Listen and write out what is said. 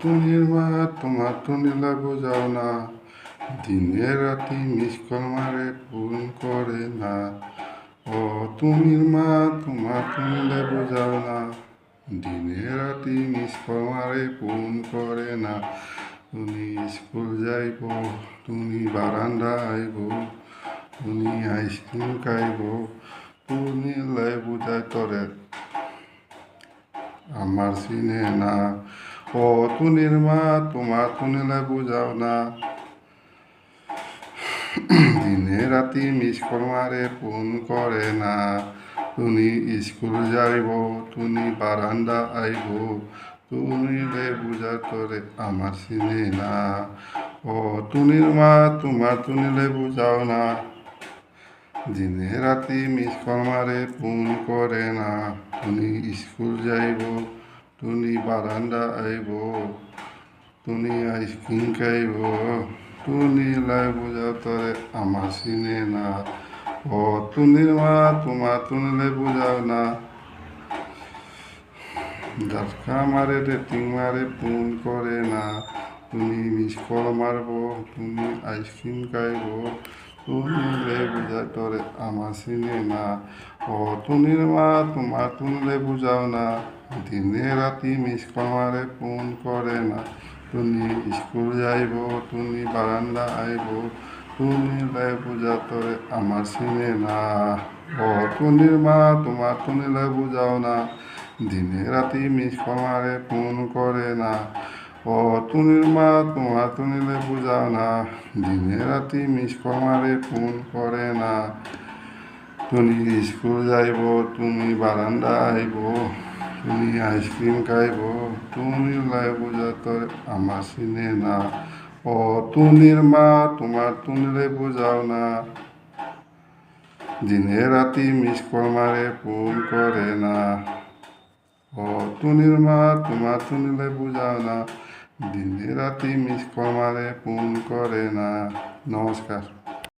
তুনির মা তোমার তুনিলা বোঝাও না, দিনে রাতি মিস কল মারে ফোন করে না। ও তুমির মা তোমার তুনিলে বোঝাও না, দিনে রাতি মিস কল মারে ফোন করে না। তুমি স্কুল যাইব, তুমি বারান্দা আইব, তুমি আইসক্রিম খাইব, তুমি লাই বুঝাই তরে আমার চিনে না। ও তুনির মা তোমার তুনিলে বুঝাও না, দিনে রাতি মিস কল মারে ফোন করে না। তুমি স্কুল যাইব, তুমি বারান্দা আইব, তুমি লে বুঝা তোরে আমার চিনে না। ও তুনির মা তোমার তুনিলে বুঝাও না, দিনে রাতি মিস কল মারে ফোন করে না। তুমি স্কুল যাইব, তুমি বারান্দা আইব, তুমি আইসক্রিম খাইব, তুমি লাই বুঝা তোরে আমার চিনে না। ও তুনির মা তোমার তুনিলে বুঝাও না, ঝাটকা মারে রেটিং মারে ফোন করে না। তুমি মিস কল মারব, তুমি আইসক্রিম খাইব, তুমি লে বুঝা তোরে আমার চিনে না। ও তুনির মা তোমার তুনিলে বুঝাও না, দিনে রাতি মিস কল মারে ফোন করে না। তুমি স্কুল যাইব, তুমি বারান্দা আইব, তুমি লে বুঝা তোরে আমার চিনে না। ও তুনির মা তোমার তুনিলে বুঝাও না, দিনে রাতি মিস কল মারে ফোন করে না। ও তুনির মা তোমার তুনিলে বুঝাও না, দিনে রাতি মিস কল মারে ফোন করে না। তুমি স্কুল যাইব, তুমি বারান্দা আইব, তুমি আইসক্রিম খাইব, তুমি লাই বুঝা তোরে আমার চিনে না। ও তুনির মা তোমার তুনিলে বুঝাও না, দিনে রাতি মিস কল মারে ফোন করে না। ও তুনির মা তোমার তুনিলে বুঝাও না, দিনে রাতি মিস কল মারে ফোন করে না। নমস্কার।